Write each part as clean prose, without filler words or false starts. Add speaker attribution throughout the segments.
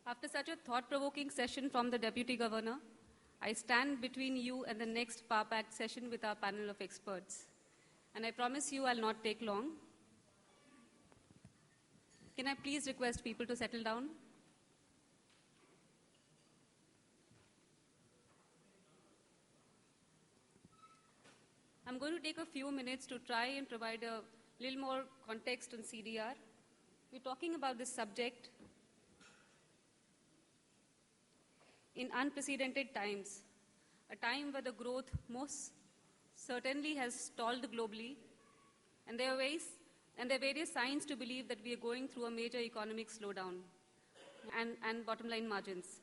Speaker 1: After such a thought-provoking session from the Deputy Governor, I stand between you and the next power-packed session with our panel of experts. And I promise you I'll not take long. Can I please request people to settle down? I'm going to take a few minutes to try and provide a little more context on CDR. We're talking about this subject in unprecedented times, a time where the growth most certainly has stalled globally, and there are various signs to believe that we are going through a major economic slowdown and bottom line margins.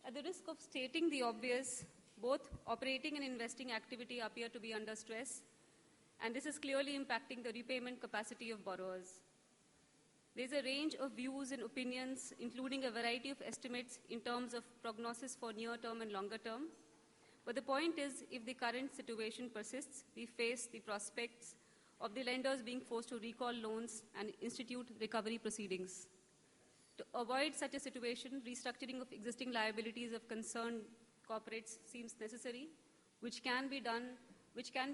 Speaker 1: At the risk of stating the obvious, both operating and investing activity appear to be under stress, and this is clearly impacting the repayment capacity of borrowers. There's a range of views and opinions, including a variety of estimates in terms of prognosis for near-term and longer-term. But the point is, if the current situation persists, we face the prospects of the lenders being forced to recall loans and institute recovery proceedings. To avoid such a situation, restructuring of existing liabilities of concerned corporates seems necessary, which can be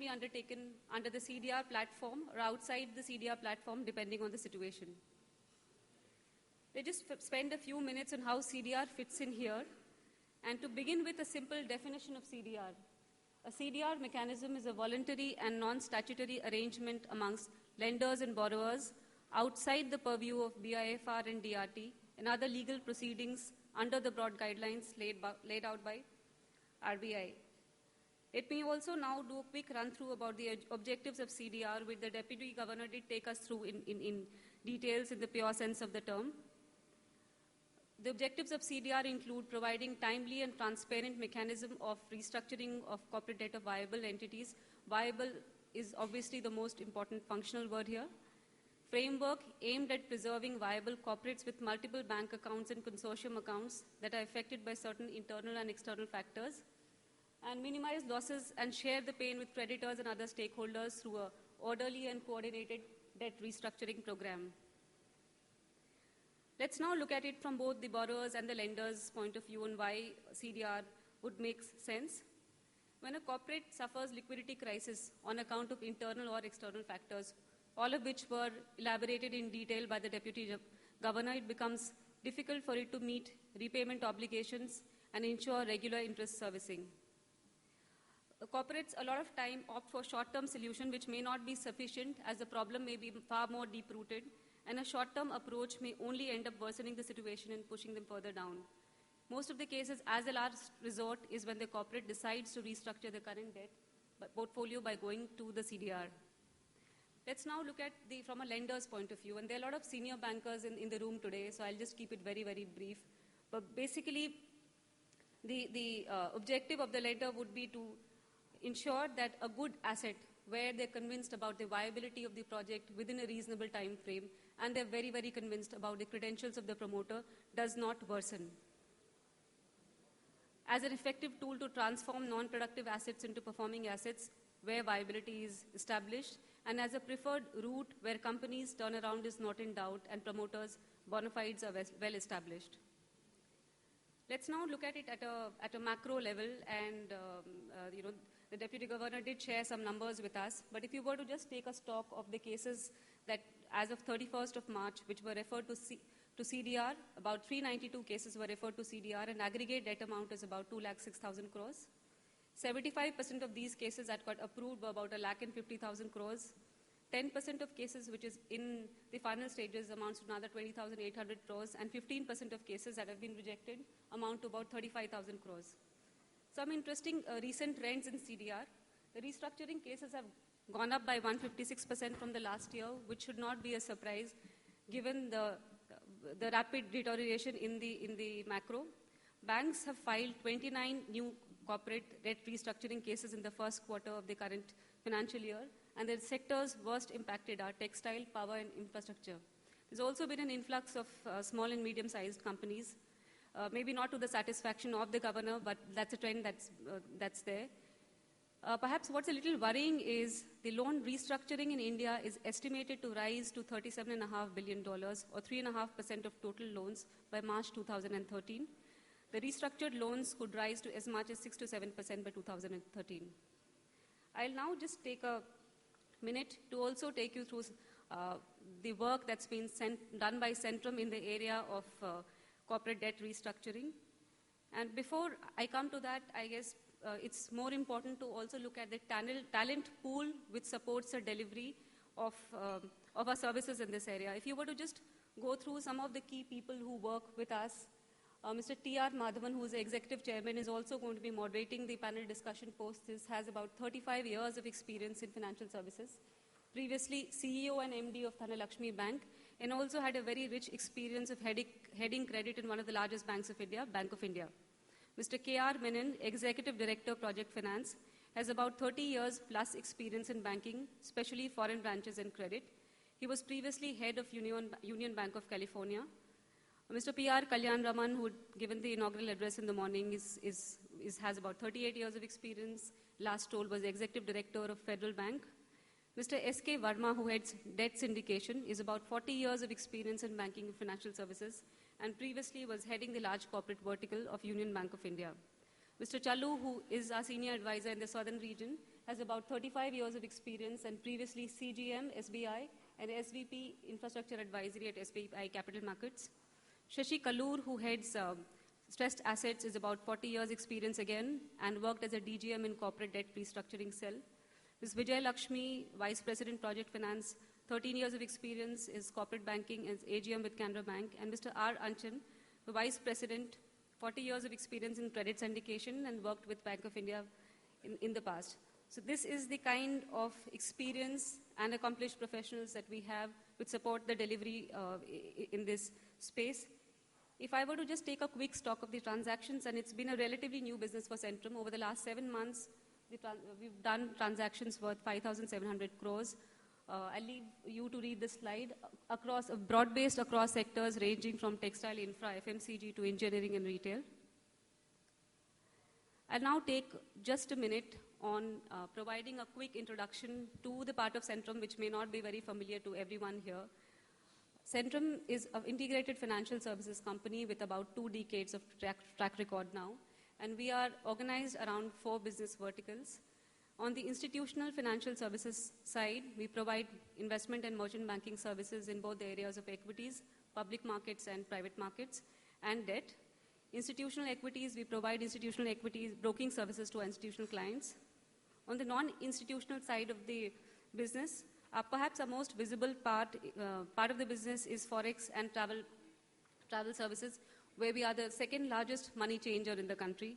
Speaker 1: undertaken under the CDR platform or outside the CDR platform, depending on the situation. Let's just spend a few minutes on how CDR fits in here. And to begin with a simple definition of CDR. A CDR mechanism is a voluntary and non-statutory arrangement amongst lenders and borrowers outside the purview of BIFR and DRT and other legal proceedings under the broad guidelines laid out by RBI. Let me also now do a quick run-through about the objectives of CDR, which the Deputy Governor did take us through in details in the pure sense of the term. The objectives of CDR include providing timely and transparent mechanism of restructuring of corporate debt of viable entities. Viable is obviously the most important functional word here. Framework aimed at preserving viable corporates with multiple bank accounts and consortium accounts that are affected by certain internal and external factors, and minimize losses and share the pain with creditors and other stakeholders through an orderly and coordinated debt restructuring program. Let's now look at it from both the borrowers and the lenders' point of view on why CDR would make sense. When a corporate suffers liquidity crisis on account of internal or external factors, all of which were elaborated in detail by the Deputy Governor, it becomes difficult for it to meet repayment obligations and ensure regular interest servicing. Corporates a lot of time opt for short-term solution which may not be sufficient as the problem may be far more deep-rooted, and a short-term approach may only end up worsening the situation and pushing them further down. Most of the cases, as a last resort, is when the corporate decides to restructure the current debt portfolio by going to the CDR. Let's now look at from a lender's point of view, and there are a lot of senior bankers in the room today, so I'll just keep it very, very brief. But basically, the objective of the lender would be to ensure that a good asset where they're convinced about the viability of the project within a reasonable time frame, and they're very, very convinced about the credentials of the promoter, does not worsen. As an effective tool to transform non-productive assets into performing assets where viability is established, and as a preferred route where companies' turnaround is not in doubt and promoters' bona fides are well established. Let's now look at it at a macro level, and the Deputy Governor did share some numbers with us, but if you were to just take a stock of the cases that as of 31st of March, which were referred to CDR, about 392 cases were referred to CDR, and aggregate debt amount is about 2,06,000 crores. 75% of these cases that got approved were about 1,50,000 crores. 10% of cases which is in the final stages amounts to another 20,800 crores, and 15% of cases that have been rejected amount to about 35,000 crores. Some interesting recent trends in CDR. The restructuring cases have gone up by 156% from the last year, which should not be a surprise given the rapid deterioration in the macro. Banks have filed 29 new corporate debt restructuring cases in the first quarter of the current financial year, and the sectors worst impacted are textile, power, and infrastructure. There's also been an influx of small and medium-sized companies, maybe not to the satisfaction of the governor, but that's a trend that's there. Perhaps what's a little worrying is the loan restructuring in India is estimated to rise to $37.5 billion, or 3.5% of total loans by March 2013. The restructured loans could rise to as much as 6 to 7% by 2013. I'll now just take a minute to also take you through the work that's been done by Centrum in the area of corporate debt restructuring. And before I come to that, I guess it's more important to also look at the talent pool which supports the delivery of our services in this area. If you were to just go through some of the key people who work with us, Mr. T.R. Madhavan, who is the executive chairman, is also going to be moderating the panel discussion post. This has about 35 years of experience in financial services. Previously, CEO and MD of Dhanalakshmi Bank, and also had a very rich experience of heading credit in one of the largest banks of India, Bank of India. Mr. K.R. Menon, Executive Director, Project Finance, has about 30 years plus experience in banking, especially foreign branches and credit. He was previously head of Union Bank of California. Mr. P.R. Kalyan Raman, who had given the inaugural address in the morning, has about 38 years of experience. Last told was Executive Director of Federal Bank. Mr. S.K. Verma, who heads debt syndication, is about 40 years of experience in banking and financial services, and previously was heading the large corporate vertical of Union Bank of India. Mr. Chalu, who is our senior advisor in the southern region, has about 35 years of experience and previously CGM, SBI, and SVP Infrastructure Advisory at SBI Capital Markets. Shashi Kalur, who heads stressed assets, is about 40 years experience again and worked as a DGM in corporate debt restructuring cell. Ms. Vijay Lakshmi, Vice President Project Finance, 13 years of experience, is corporate banking as AGM with Canara Bank. And Mr. R. Anchan, the Vice President, 40 years of experience in credit syndication and worked with Bank of India in the past. So this is the kind of experience and accomplished professionals that we have which support the delivery in this space. If I were to just take a quick stock of the transactions, and it's been a relatively new business for Centrum, over the last 7 months, we've done transactions worth 5,700 crores. I'll leave you to read the slide. Broad-based across sectors ranging from textile, infra, FMCG to engineering and retail. I'll now take just a minute on providing a quick introduction to the part of Centrum which may not be very familiar to everyone here. Centrum is an integrated financial services company with about 2 decades of track record now. And we are organized around 4 business verticals. On the institutional financial services side, we provide investment and merchant banking services in both the areas of equities, public markets and private markets, and debt. Institutional equities, we provide institutional equities broking services to institutional clients. On the non-institutional side of the business, perhaps our most visible part of the business is Forex and travel services, where we are the second largest money changer in the country.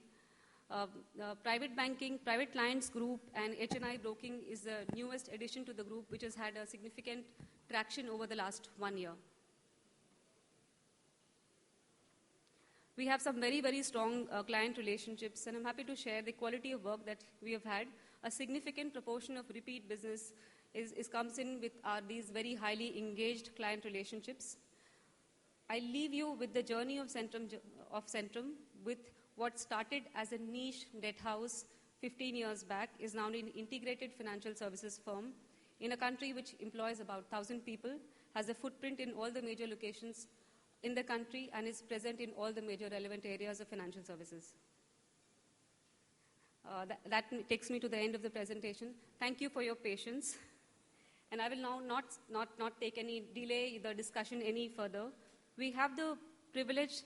Speaker 1: Private banking, private clients group, and HNI broking is the newest addition to the group, which has had a significant traction over the last 1 year. We have some very, very strong client relationships, and I'm happy to share the quality of work that we have had. A significant proportion of repeat business comes in with these very highly engaged client relationships. I leave you with the journey of Centrum with what started as a niche debt house 15 years back is now an integrated financial services firm in a country which employs about 1,000 people, has a footprint in all the major locations in the country, and is present in all the major relevant areas of financial services. That takes me to the end of the presentation. Thank you for your patience. And I will now not take any delay the discussion any further. We have the privilege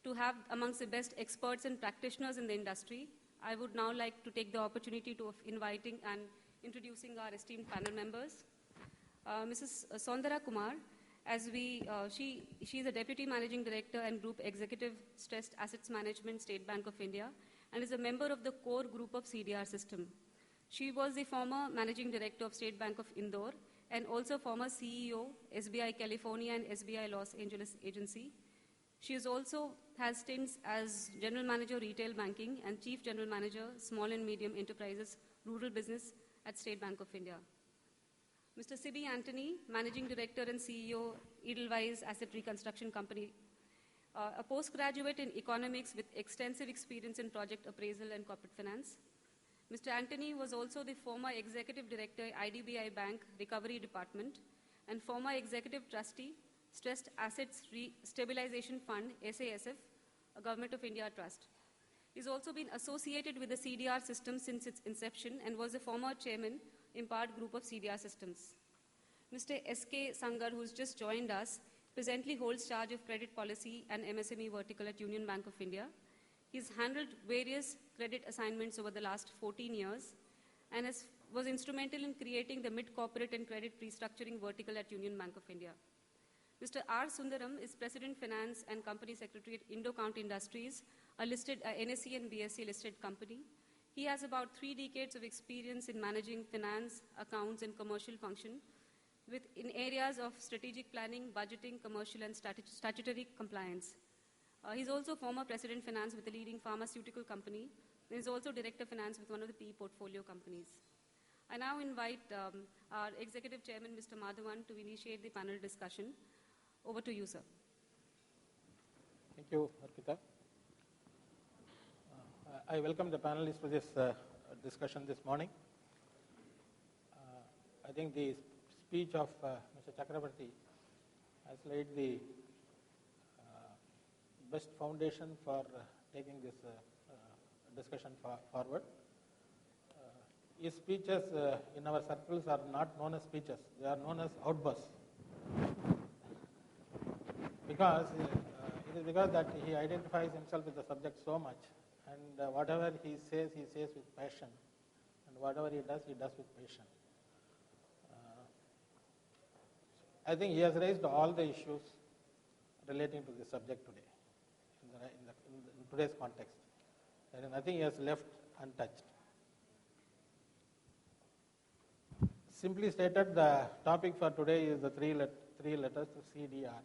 Speaker 1: to have amongst the best experts and practitioners in the industry. I would now like to take the opportunity of inviting and introducing our esteemed panel members. Mrs. Sondara Kumar, she is a Deputy Managing Director and Group Executive Stressed Assets Management, State Bank of India, and is a member of the core group of CDR system. She was the former Managing Director of State Bank of Indore and also former CEO, SBI California and SBI Los Angeles Agency. She also has stints as General Manager, Retail Banking and Chief General Manager, Small and Medium Enterprises, Rural Business at State Bank of India. Mr. Sibi Anthony, Managing Director and CEO, Edelweiss Asset Reconstruction Company, a postgraduate in economics with extensive experience in project appraisal and corporate finance. Mr. Antony was also the former Executive Director, IDBI Bank Recovery Department, and former Executive Trustee, Stressed Assets Stabilization Fund, SASF, a Government of India trust. He's also been associated with the CDR system since its inception and was a former chairman, Impart Group of CDR Systems. Mr. S.K. Sangar, who's just joined us, presently holds charge of credit policy and MSME vertical at Union Bank of India. He's handled various credit assignments over the last 14 years and was instrumental in creating the mid-corporate and credit restructuring vertical at Union Bank of India. Mr. R. Sundaram is President Finance and Company Secretary at Indocount Industries, a listed NSE and BSE listed company. He has about 3 decades of experience in managing finance, accounts, and commercial function in areas of strategic planning, budgeting, commercial, and statutory compliance. He's also former President Finance with a leading pharmaceutical company. And he's also Director Finance with one of the PE portfolio companies. I now invite our Executive Chairman, Mr. Madhavan, to initiate the panel discussion. Over to you, sir.
Speaker 2: Thank you, Arpita. I welcome the panelists for this discussion this morning. I think the speech of Mr. Chakrabarti has laid the best foundation for taking this discussion forward. His speeches in our circles are not known as speeches, they are known as outbursts. Because it is because that he identifies himself with the subject so much, and whatever he says with passion, and whatever he does with passion. I think he has raised all the issues relating to the subject today, in today's context. There is nothing he has left untouched. Simply stated, the topic for today is the three letters CDR.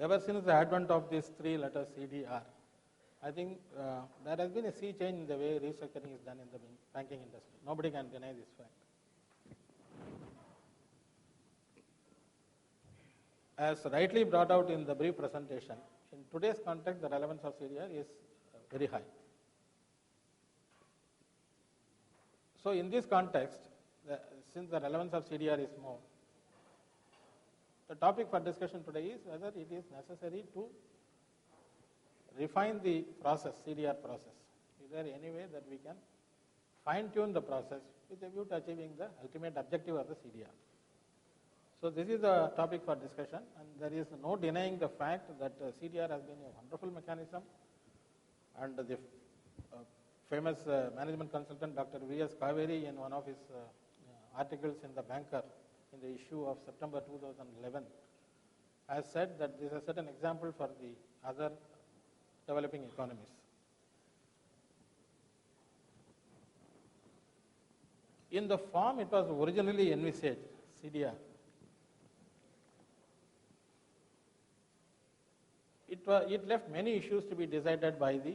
Speaker 2: Ever since the advent of these 3 letters CDR, I think there has been a sea change in the way restructuring is done in the banking industry. Nobody can deny this fact. As rightly brought out in the brief presentation, in today's context, the relevance of CDR is very high. So in this context, since the relevance of CDR is more, the topic for discussion today is whether it is necessary to refine the process, CDR process. Is there any way that we can fine-tune the process with a view to achieving the ultimate objective of the CDR? So this is the topic for discussion, and there is no denying the fact that CDR has been a wonderful mechanism, and the famous management consultant Dr. V.S. Kaveri, in one of his articles in The Banker in the issue of September 2011, has said that this is a certain example for the other developing economies. In the form it was originally envisaged, CDR, it left many issues to be decided by the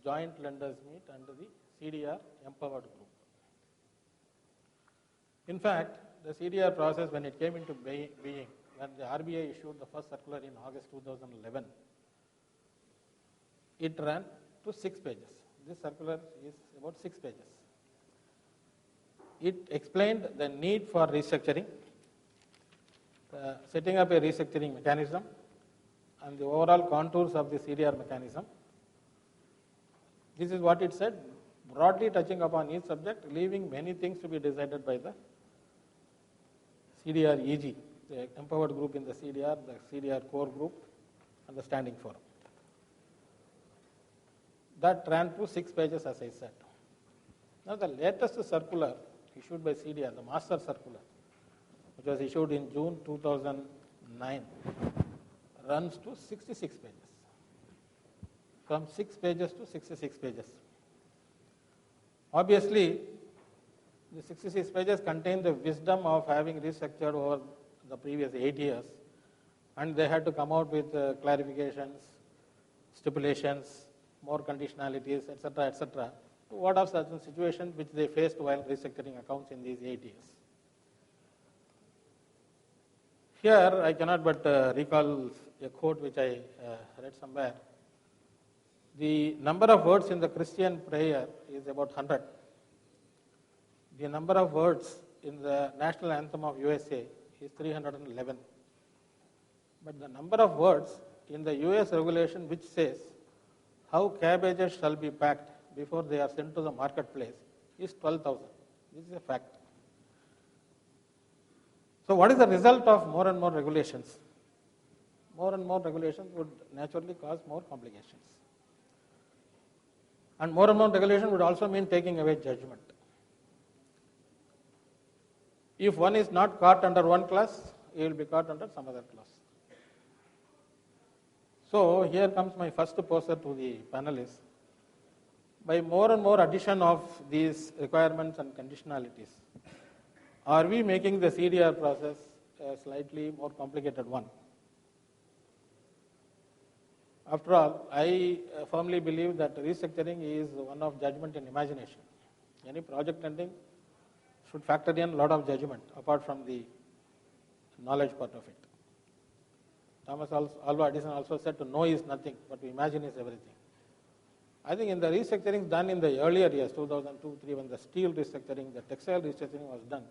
Speaker 2: joint lenders meet and the CDR empowered group. In fact, the CDR process, when it came into being, when the RBI issued the first circular in August 2011, it ran to 6 pages. This circular is about 6 pages. It explained the need for restructuring, setting up a restructuring mechanism, and the overall contours of the CDR mechanism. This is what it said, broadly touching upon each subject, leaving many things to be decided by the CDR EG, the empowered group in the CDR core group, and the standing forum. That ran to 6 pages, as I said. Now, the latest circular issued by CDR, the master circular, which was issued in June 2009, runs to 66 pages. From 6 pages to 66 pages. Obviously, the 66 pages contain the wisdom of having restructured over the previous 8 years, and they had to come out with clarifications, stipulations, more conditionalities, etc., to what are certain situations which they faced while restructuring accounts in these 8 years. Here, I cannot but recall a quote which I read somewhere. The number of words in the Christian prayer is about 100. The number of words in the national anthem of USA is 311. But the number of words in the US regulation which says how cabbages shall be packed before they are sent to the marketplace is 12,000. This is a fact. So what is the result of more and more regulations? More and more regulations would naturally cause more complications. And more regulation would also mean taking away judgment. If one is not caught under one class, he will be caught under some other class. So here comes my first poster to the panelists. By more and more addition of these requirements and conditionalities, are we making the CDR process a slightly more complicated one? After all, I firmly believe that restructuring is one of judgment and imagination. Any project ending should factor in a lot of judgment apart from the knowledge part of it. Thomas Alva Edison also said to know is nothing, but to imagine is everything. I think in the restructuring done in the earlier years, 2002-03, when the steel restructuring, the textile restructuring was done,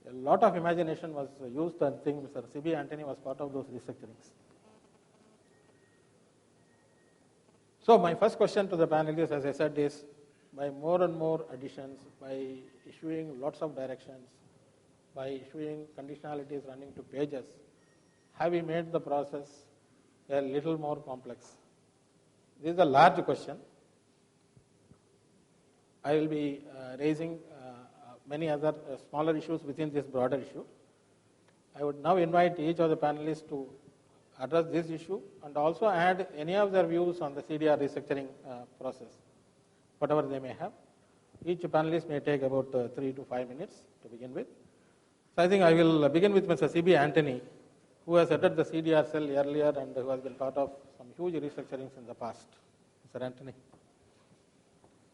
Speaker 2: a lot of imagination was used, and I think Mr. C.B. Antony was part of those restructurings. So my first question to the panelists, as I said, is by more and more additions, by issuing lots of directions, by issuing conditionalities running to pages, have we made the process a little more complex? This is a large question. I will be raising many other smaller issues within this broader issue. I would now invite each of the panelists to address this issue and also add any of their views on the CDR restructuring process, whatever they may have. Each panelist may take about 3 to 5 minutes to begin with. So I think I will begin with Mr. C.B. Antony, who has headed the CDR cell earlier and who has been part of some huge restructurings in the past. Mr. Antony.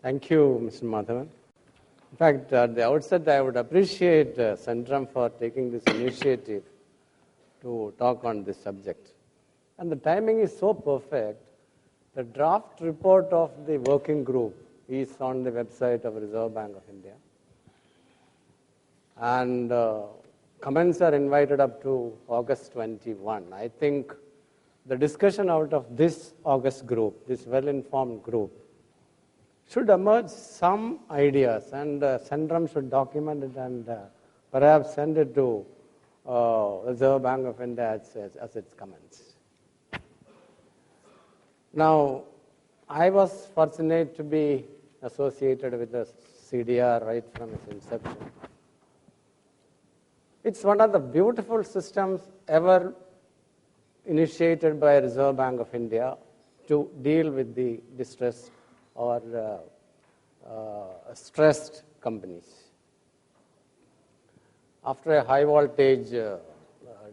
Speaker 3: Thank you, Mr. Madhavan. In fact, at the outset, I would appreciate Centrum for taking this initiative to talk on this subject. And the timing is so perfect. The draft report of the working group is on the website of Reserve Bank of India. And comments are invited up to August 21. I think the discussion out of this August group, this well-informed group, should emerge some ideas, and Centrum should document it and perhaps send it to Reserve Bank of India as its comments. Now, I was fortunate to be associated with the CDR right from its inception. It's one of the beautiful systems ever initiated by Reserve Bank of India to deal with the distressed or stressed companies. After a high voltage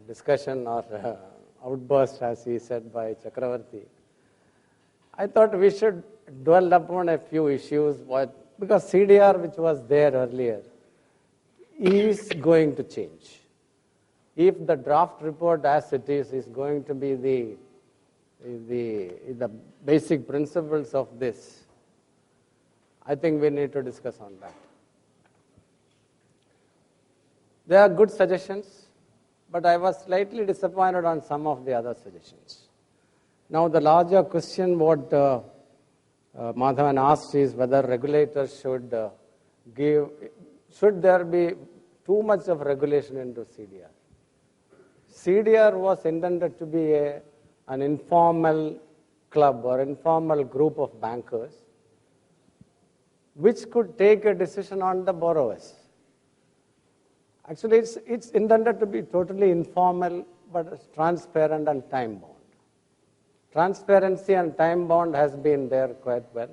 Speaker 3: discussion or outburst, as he said, by Chakravarti, I thought we should dwell upon a few issues, because CDR, which was there earlier, is going to change. If the draft report as it is going to be the basic principles of this, I think we need to discuss on that. There are good suggestions, but I was slightly disappointed on some of the other suggestions. Now, the larger question what Madhavan asked is whether regulators should there be too much of regulation into CDR? CDR was intended to be an informal club or informal group of bankers which could take a decision on the borrowers. Actually, it's intended to be totally informal, but transparent and time-bound. Transparency and time-bound has been there quite well.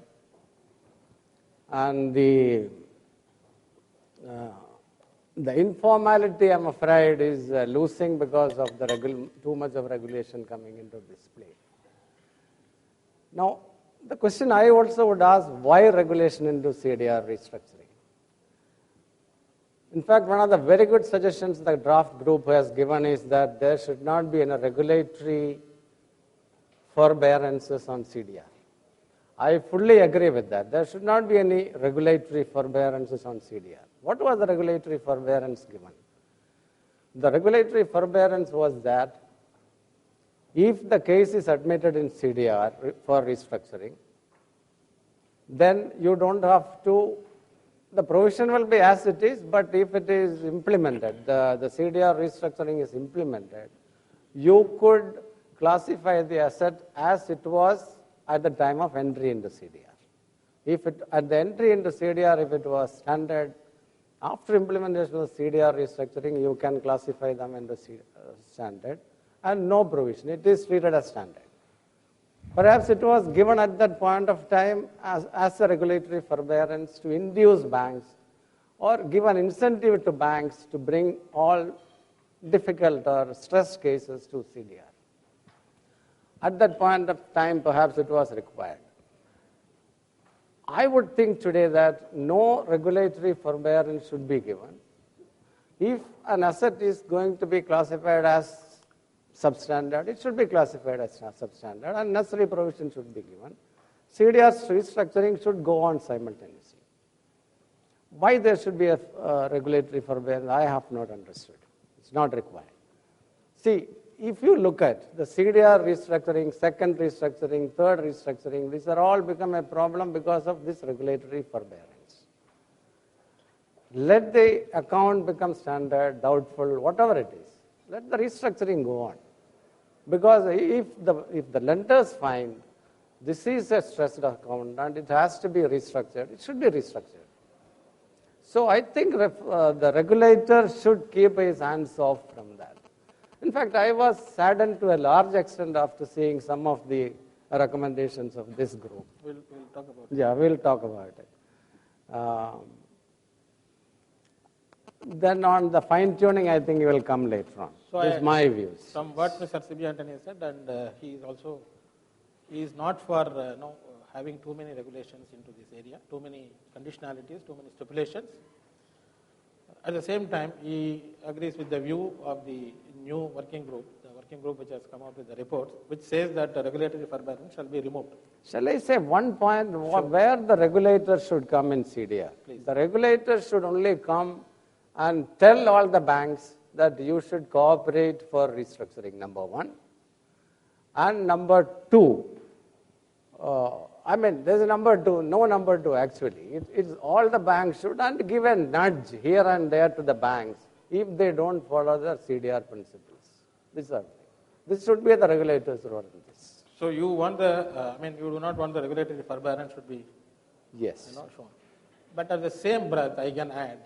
Speaker 3: And the informality, I'm afraid, is losing because of the too much of regulation coming into this play. Now, the question I also would ask, why regulation into CDR restructuring? In fact, one of the very good suggestions the draft group has given is that there should not be any regulatory forbearances on CDR. I fully agree with that. There should not be any regulatory forbearances on CDR. What was the regulatory forbearance given? The regulatory forbearance was that if the case is admitted in CDR for restructuring, then you don't have to, the provision will be as it is, but if it is implemented, the CDR restructuring is implemented, you could classify the asset as it was at the time of entry into CDR. If it, at the entry into CDR, if it was standard, after implementation of CDR restructuring, you can classify them into standard and no provision. It is treated as standard. Perhaps it was given at that point of time as a regulatory forbearance to induce banks or give an incentive to banks to bring all difficult or stressed cases to CDR. At that point of time, perhaps it was required. I would think today that no regulatory forbearance should be given. If an asset is going to be classified as substandard, it should be classified as substandard and necessary provision should be given. CDR restructuring should go on simultaneously. Why there should be a regulatory forbearance, I have not understood. It's not required. See, if you look at the CDR restructuring, second restructuring, third restructuring, these are all become a problem because of this regulatory forbearance. Let the account become standard, doubtful, whatever it is. Let the restructuring go on. Because if the lenders find this is a stressed account and it has to be restructured, it should be restructured. So I think the regulator should keep his hands off from that. In fact, I was saddened to a large extent after seeing some of the recommendations of this group.
Speaker 2: We'll talk about it.
Speaker 3: Yeah, we'll talk about it. Then on the fine-tuning, I think you will come later on. So this is my views.
Speaker 2: From what Mr. C.B. Antony said, and he is not for having too many regulations into this area, too many conditionalities, too many stipulations. At the same time, he agrees with the view of the new working group, the working group which has come out with the report, which says that the regulatory forbearance shall be removed.
Speaker 3: Shall I say one point where the regulator should come in CDR?
Speaker 2: Please.
Speaker 3: The regulator should only come and tell all the banks that you should cooperate for restructuring, number one. And number two, there's a number two, no number two actually. It's all the banks should and give a nudge here and there to the banks if they don't follow the CDR principles. This should be the regulator's role in this.
Speaker 2: So you want you do not want the regulatory forbearance should be shown. But at the same breath, I can add,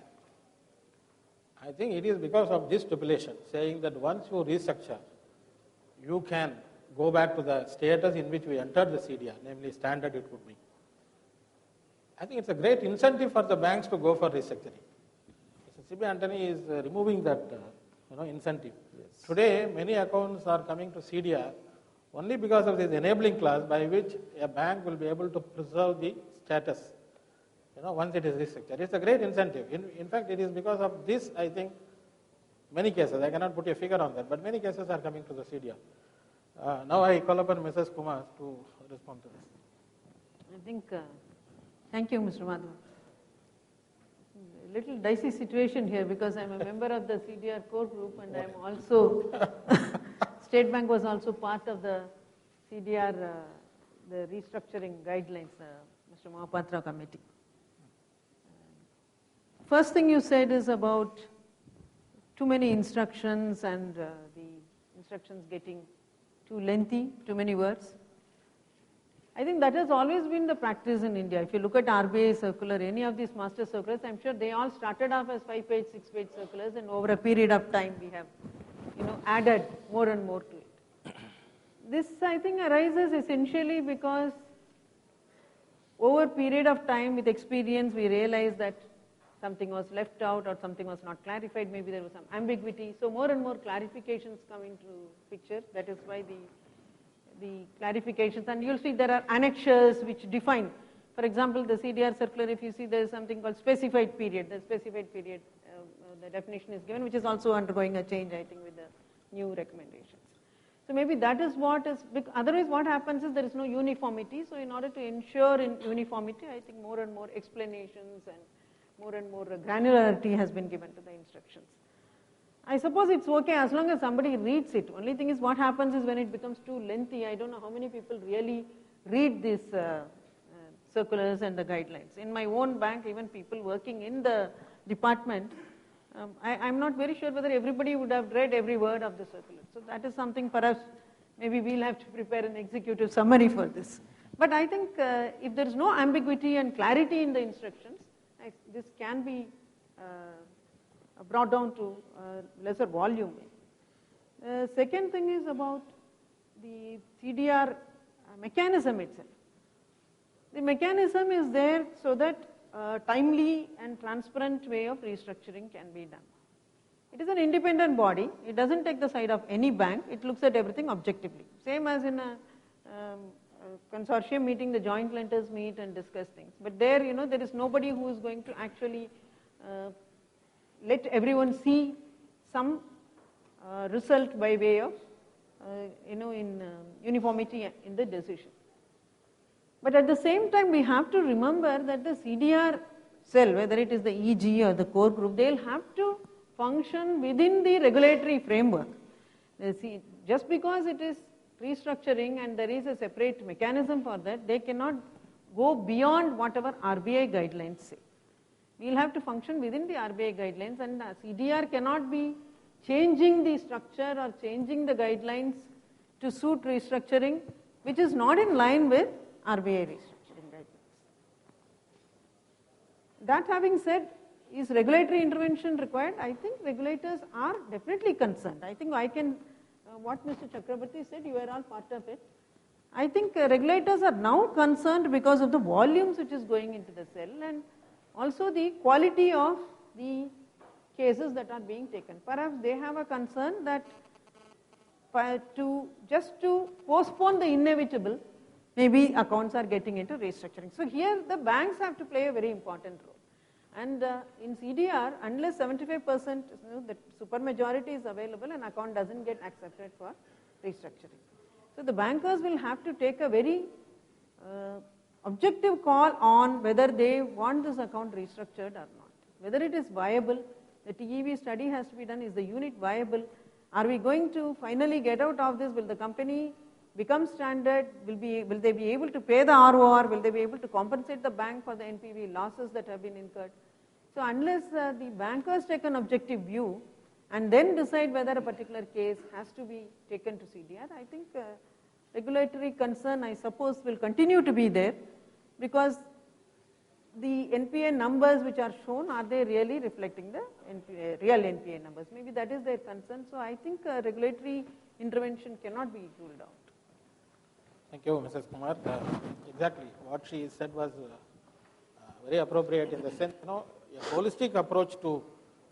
Speaker 2: I think it is because of this stipulation, saying that once you restructure, you can go back to the status in which we entered the CDR, namely standard it would be. I think it's a great incentive for the banks to go for restructuring. Mr. C.B. Antony is removing that incentive. Yes. Today, many accounts are coming to CDR only because of this enabling clause by which a bank will be able to preserve the status once it is restructured. It's a great incentive. In fact, it is because of this, I think, many cases, I cannot put a figure on that, but many cases are coming to the CDR. Now I call upon Mrs. Kumar to respond to this.
Speaker 4: I think, thank you, Mr. Madhav. A little dicey situation here because I'm a member of the CDR core group and I'm also, State Bank was also part of the CDR, the restructuring guidelines, Mr. Mahapatra committee. First thing you said is about too many instructions and the instructions getting too lengthy, too many words. I think that has always been the practice in India. If you look at RBI circular, any of these master circulars, I'm sure they all started off as 5-page, 6-page circulars, and over a period of time we have, added more and more to it. This, I think, arises essentially because over a period of time with experience, we realize that something was left out or something was not clarified, maybe there was some ambiguity. So more and more clarifications come into picture. That is why the clarifications, and you'll see there are annexures which define. For example, the CDR circular, if you see there is something called specified period. The specified period, the definition is given, which is also undergoing a change, I think, with the new recommendations. So maybe that is what is, otherwise what happens is there is no uniformity. So in order to ensure uniformity, I think more and more explanations and more granularity has been given to the instructions. I suppose it's okay as long as somebody reads it. Only thing is what happens is when it becomes too lengthy, I don't know how many people really read these circulars and the guidelines. In my own bank, even people working in the department, I'm not very sure whether everybody would have read every word of the circular. So that is something perhaps maybe we'll have to prepare an executive summary for this. But I think if there is no ambiguity and clarity in the instructions, this can be brought down to lesser volume. Second thing is about the CDR mechanism itself. The mechanism is there so that a timely and transparent way of restructuring can be done. It is an independent body. It doesn't take the side of any bank. It looks at everything objectively. Same as in a consortium meeting, the joint lenders meet and discuss things. But there, there is nobody who is going to actually let everyone see some result by way of, uniformity in the decision. But at the same time, we have to remember that the CDR cell, whether it is the EG or the core group, they'll have to function within the regulatory framework. Just because it is restructuring and there is a separate mechanism for that, they cannot go beyond whatever RBI guidelines say. We'll have to function within the RBI guidelines, and CDR cannot be changing the structure or changing the guidelines to suit restructuring, which is not in line with RBI restructuring guidelines. That having said, is regulatory intervention required? I think regulators are definitely concerned. I think what Mr. Chakrabarty said, you are all part of it. I think regulators are now concerned because of the volumes which is going into the cell and also the quality of the cases that are being taken. Perhaps they have a concern that just to postpone the inevitable, maybe accounts are getting into restructuring. So here the banks have to play a very important role. And in CDR, unless 75% the supermajority is available, an account doesn't get accepted for restructuring. So the bankers will have to take a very objective call on whether they want this account restructured or not. Whether it is viable, the TEV study has to be done, is the unit viable? Are we going to finally get out of this? Will the company become standard? Will they be able to pay the ROR? Will they be able to compensate the bank for the NPV losses that have been incurred? So unless the bankers take an objective view and then decide whether a particular case has to be taken to CDR, I think regulatory concern, I suppose, will continue to be there, because the NPA numbers which are shown, are they really reflecting the real NPA numbers? Maybe that is their concern. So I think regulatory intervention cannot be ruled out.
Speaker 2: Thank you, Mrs. Kumar. Exactly, what she said was very appropriate in the sense, a holistic approach to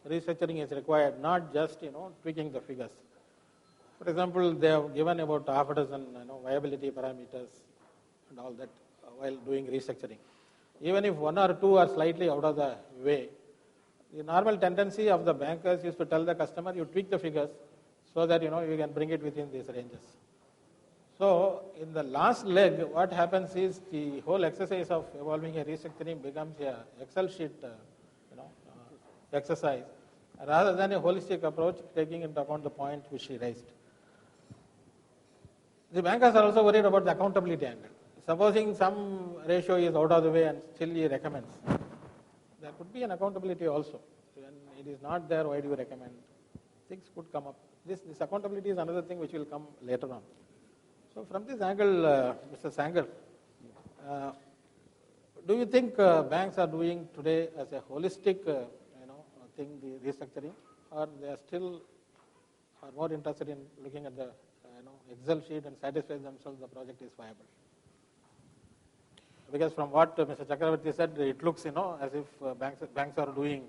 Speaker 2: restructuring is required, not just, tweaking the figures. For example, they have given about half a dozen, viability parameters and all that while doing restructuring. Even if one or two are slightly out of the way, the normal tendency of the bankers is to tell the customer, you tweak the figures so that, you can bring it within these ranges. So in the last leg, what happens is the whole exercise of evolving a restructuring becomes a Excel sheet, exercise, rather than a holistic approach taking into account the point which she raised. The bankers are also worried about the accountability angle. Supposing some ratio is out of the way and still he recommends, there could be an accountability also. When it is not there, why do you recommend? Things could come up. This accountability is another thing which will come later on. So from this angle, Mr. Sanger, do you think banks are doing today as a holistic thing, the restructuring, or they are still more interested in looking at the Excel sheet and satisfy themselves the project is viable? Because from what Mr. Chakrabarty said, it looks as if banks are doing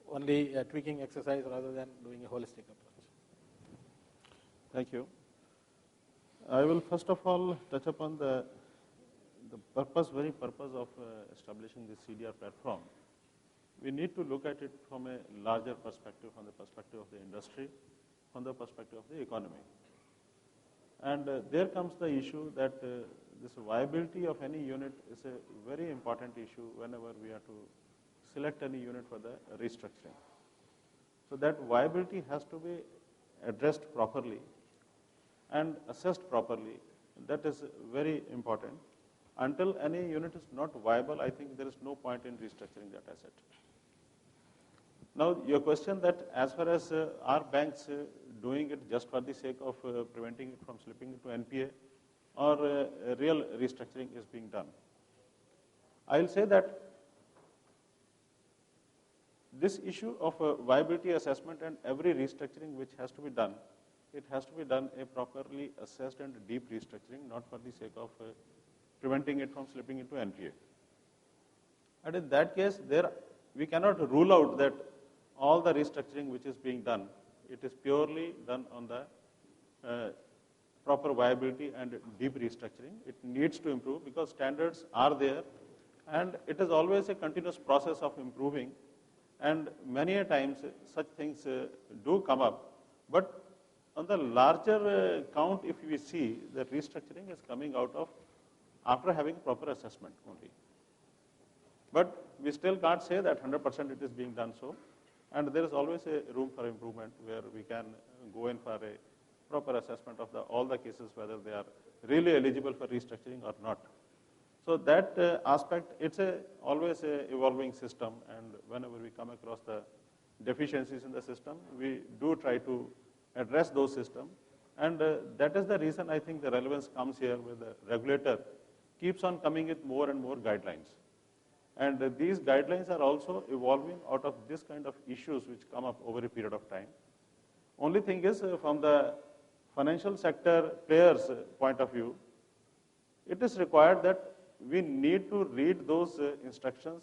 Speaker 2: only a tweaking exercise rather than doing a holistic approach.
Speaker 5: Thank you. I will first of all touch upon the very purpose of establishing this CDR platform. We need to look at it from a larger perspective, from the perspective of the industry, from the perspective of the economy. And there comes the issue that this viability of any unit is a very important issue whenever we are to select any unit for the restructuring. So that viability has to be addressed properly and assessed properly. That is very important. Until any unit is not viable, I think there is no point in restructuring that asset. Now, your question that as far as are banks doing it just for the sake of preventing it from slipping into NPA, or real restructuring is being done. I'll say that this issue of viability assessment and every restructuring which has to be done, it has to be done a properly assessed and deep restructuring, not for the sake of preventing it from slipping into NPA. And in that case, we cannot rule out that all the restructuring which is being done, it is purely done on the proper viability and deep restructuring. It needs to improve because standards are there, and it is always a continuous process of improving. And many a times such things do come up. But on the larger count, if we see, the restructuring is coming out of after having proper assessment only. But we still can't say that 100% it is being done so. And there is always a room for improvement where we can go in for a proper assessment of all the cases, whether they are really eligible for restructuring or not. So that aspect, it's always an evolving system, and whenever we come across the deficiencies in the system, we do try to address those systems. And that is the reason I think the relevance comes here, where the regulator keeps on coming with more and more guidelines. And these guidelines are also evolving out of this kind of issues which come up over a period of time. Only thing is, from the financial sector players' point of view, it is required that we need to read those instructions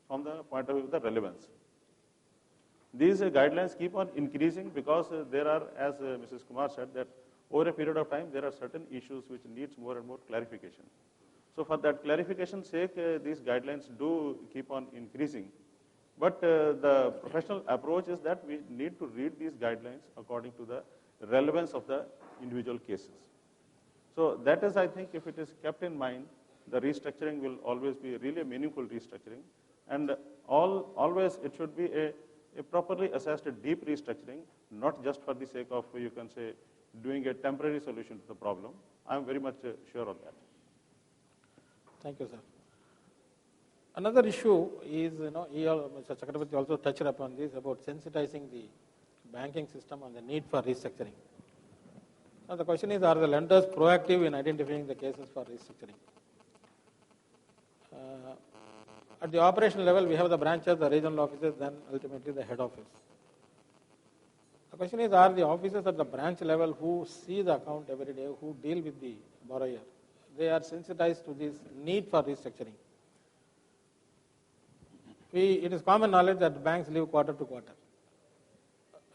Speaker 5: from the point of view of the relevance. These guidelines keep on increasing because there are, as Mrs. Kumar said, that over a period of time, there are certain issues which needs more and more clarification. So for that clarification's sake, these guidelines do keep on increasing. But the professional approach is that we need to read these guidelines according to the relevance of the individual cases. So that is, I think, if it is kept in mind, the restructuring will always be really a meaningful restructuring. And always it should be a properly assessed deep restructuring, not just for the sake of, you can say, doing a temporary solution to the problem. I'm very much sure of that.
Speaker 2: Thank you, sir. Another issue is, Mr. Chakrabarti also touched upon this, about sensitizing the banking system on the need for restructuring. Now the question is, are the lenders proactive in identifying the cases for restructuring? At the operational level, we have the branches, the regional offices, then ultimately the head office. The question is, are the officers at the branch level who see the account every day, who deal with the borrower, they are sensitized to this need for restructuring? It is common knowledge that banks live quarter to quarter.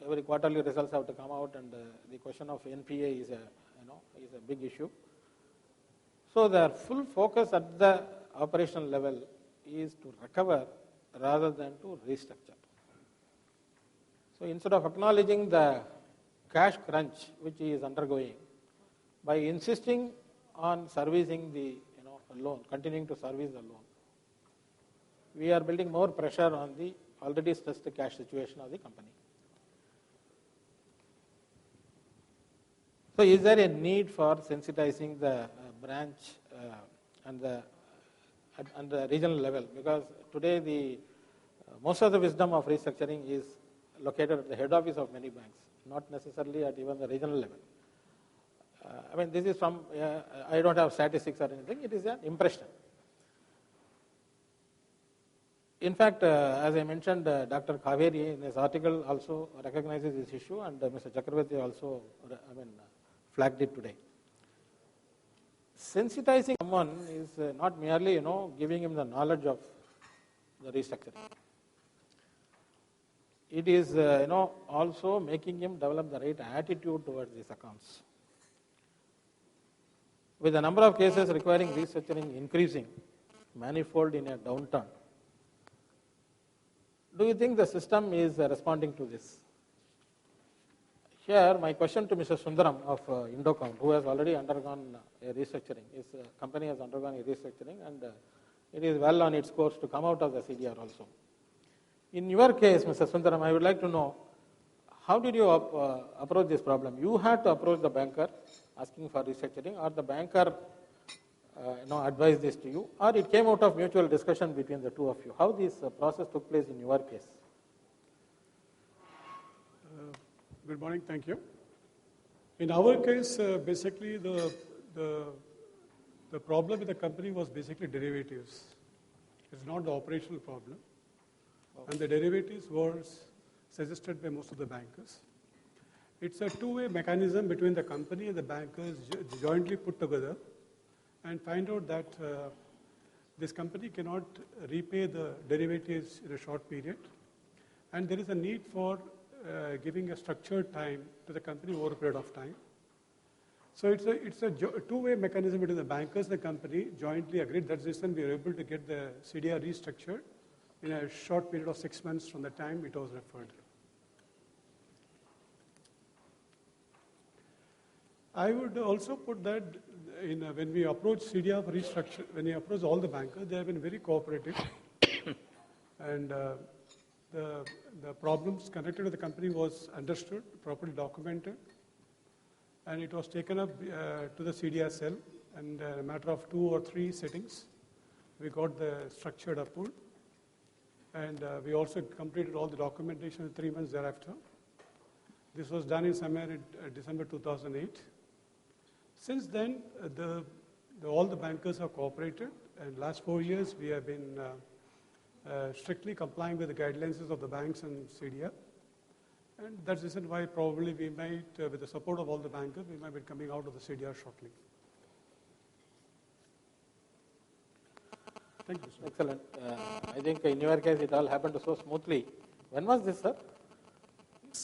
Speaker 2: Every quarterly results have to come out, and the question of NPA is a big issue. So their full focus at the operational level is to recover rather than to restructure. So instead of acknowledging the cash crunch which he is undergoing, by insisting on servicing the loan, continuing to service the loan, we are building more pressure on the already stressed cash situation of the company. So is there a need for sensitizing the branch and the regional level? Because today most of the wisdom of restructuring is located at the head office of many banks, not necessarily at even the regional level. This is from, I don't have statistics or anything, it is an impression. In fact, as I mentioned, Dr. Kaveri in his article also recognizes this issue, and Mr. Chakrabarti also flagged it today. Sensitizing someone is not merely, giving him the knowledge of the restructuring. It is, also making him develop the right attitude towards these accounts. With the number of cases requiring restructuring increasing manifold in a downturn, do you think the system is responding to this? here my question to Mr. Sundaram of Indocount, who has already undergone a restructuring. His company has undergone a restructuring, and it is well on its course to come out of the CDR also. In your case, Mr. Sundaram, I would like to know, how did you approach this problem? You had to approach the banker asking for restructuring, or the banker advised this to you, or it came out of mutual discussion between the two of you? How this process took place in your case?
Speaker 6: Good morning, thank you. In our case, basically the problem with the company was basically derivatives. It's not the operational problem. And the derivatives was suggested by most of the bankers. It's a two-way mechanism between the company and the bankers jointly put together and find out that this company cannot repay the derivatives in a short period. And there is a need for giving a structured time to the company over a period of time. So it's a two-way mechanism between the bankers and the company jointly agreed. That's the reason we were able to get the CDR restructured in a short period of 6 months from the time it was referred. I would also put that when we approach CDR for restructure, when we approach all the bankers, they have been very cooperative. And the problems connected to the company was understood, properly documented, and it was taken up to the CDR cell, and in a matter of 2 or 3 sittings, we got the structured approved, and we also completed all the documentation in 3 months thereafter. This was done in somewhere in December 2008. Since then, all the bankers have cooperated, and last 4 years we have been strictly complying with the guidelines of the banks and CDR. And that's the reason why probably we might, with the support of all the bankers, we might be coming out of the CDR shortly. Thank you, sir.
Speaker 2: Excellent. I think in your case it all happened so smoothly. When was this, sir?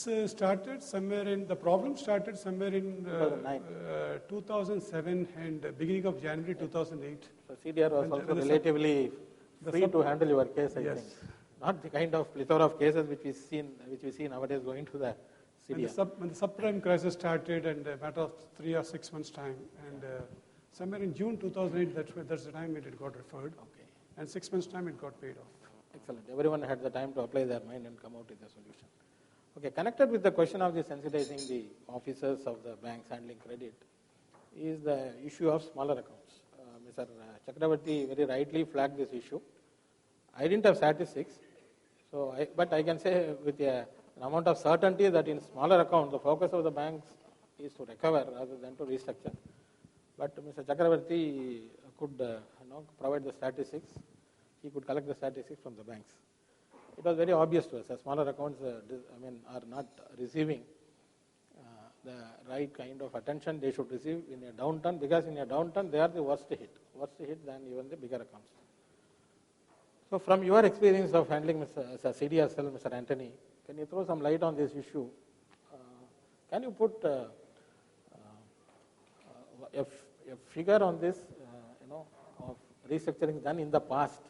Speaker 6: It started somewhere the problem started somewhere in 2007 and beginning of January 2008.
Speaker 2: So CDR was also relatively free to handle your case, I think. Not the kind of plethora of cases which we see nowadays going to the CDR.
Speaker 6: When the subprime crisis started, and a matter of 3 or 6 months' time, and somewhere in June 2008, that's the time it got referred.
Speaker 2: Okay.
Speaker 6: And 6 months' time, it got paid off.
Speaker 2: Excellent. Everyone had the time to apply their mind and come out with a solution. Okay, connected with the question of the sensitizing the officers of the banks handling credit is the issue of smaller accounts. Mr. Chakravarti very rightly flagged this issue. I didn't have statistics, but I can say with an amount of certainty that in smaller accounts, the focus of the banks is to recover rather than to restructure. But Mr. Chakravarti could provide the statistics. He could collect the statistics from the banks. It was very obvious to us that smaller accounts are not receiving the right kind of attention they should receive in a downturn, because in a downturn they are the worst hit than even the bigger accounts. So from your experience of handling as a CDR cell, Mr. Anthony, can you throw some light on this issue? Can you put a figure on this, of restructuring done in the past?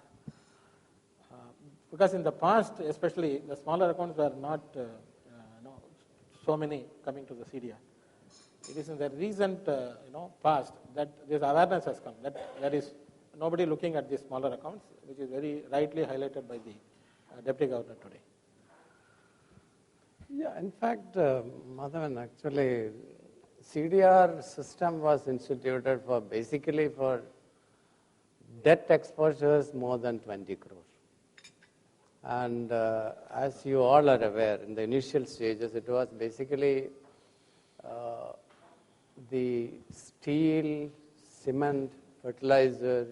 Speaker 2: Because in the past, especially, the smaller accounts were not so many coming to the CDR. It is in the recent past that this awareness has come, that there is nobody looking at these smaller accounts, which is very rightly highlighted by the Deputy Governor today.
Speaker 3: Yeah, in fact, Madhavan, actually, CDR system was instituted basically for debt exposures more than 20 crores. And as you all are aware, in the initial stages, it was basically the steel, cement, fertilizer,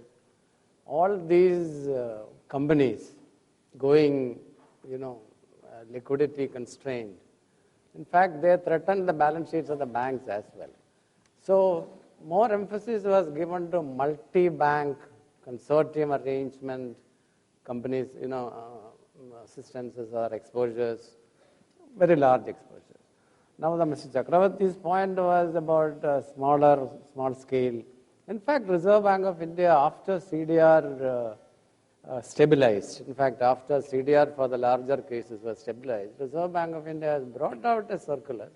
Speaker 3: all these companies going, liquidity constrained. In fact, they threatened the balance sheets of the banks as well. So more emphasis was given to multi-bank consortium arrangement, companies, assistances or exposures, very large exposures. Now, Mr. Chakravarti's point was about small scale. In fact, Reserve Bank of India, after CDR stabilized, in fact, after CDR for the larger cases was stabilized, Reserve Bank of India has brought out a circular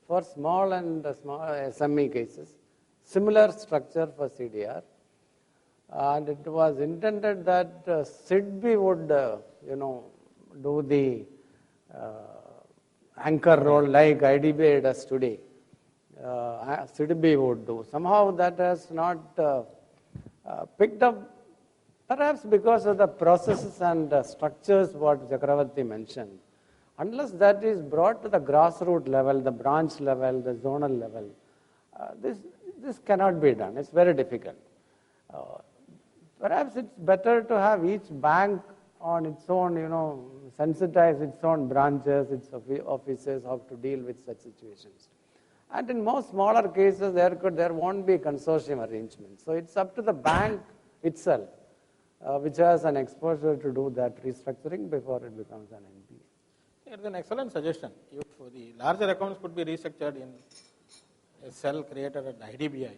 Speaker 3: for small and small SME cases, similar structure for CDR. And it was intended that SIDBI would, do the anchor role like IDBI does today. SIDBI would do. Somehow that has not picked up, perhaps because of the processes and structures what Chakravarti mentioned. Unless that is brought to the grassroots level, the branch level, the zonal level, this cannot be done. It's very difficult. Perhaps it's better to have each bank on its own, sensitize its own branches, its offices, how to deal with such situations. And in most smaller cases, there won't be consortium arrangements. So it's up to the bank itself, which has an exposure to do that restructuring before it becomes an NPA.
Speaker 2: It's an excellent suggestion. If the larger accounts could be restructured in a cell created at IDBI,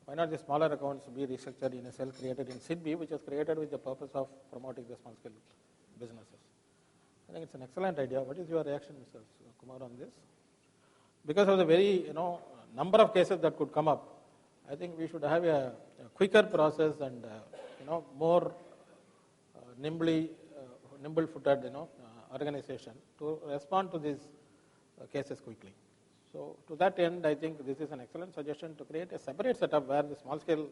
Speaker 2: why not the smaller accounts be restructured in a cell created in SIDBI, which was created with the purpose of promoting the small-scale businesses? I think it's an excellent idea. What is your reaction, Mr. Kumar, on this? Because of the very number of cases that could come up, I think we should have a quicker process and more nimble-footed organization to respond to these cases quickly. So to that end, I think this is an excellent suggestion to create a separate setup where the small scale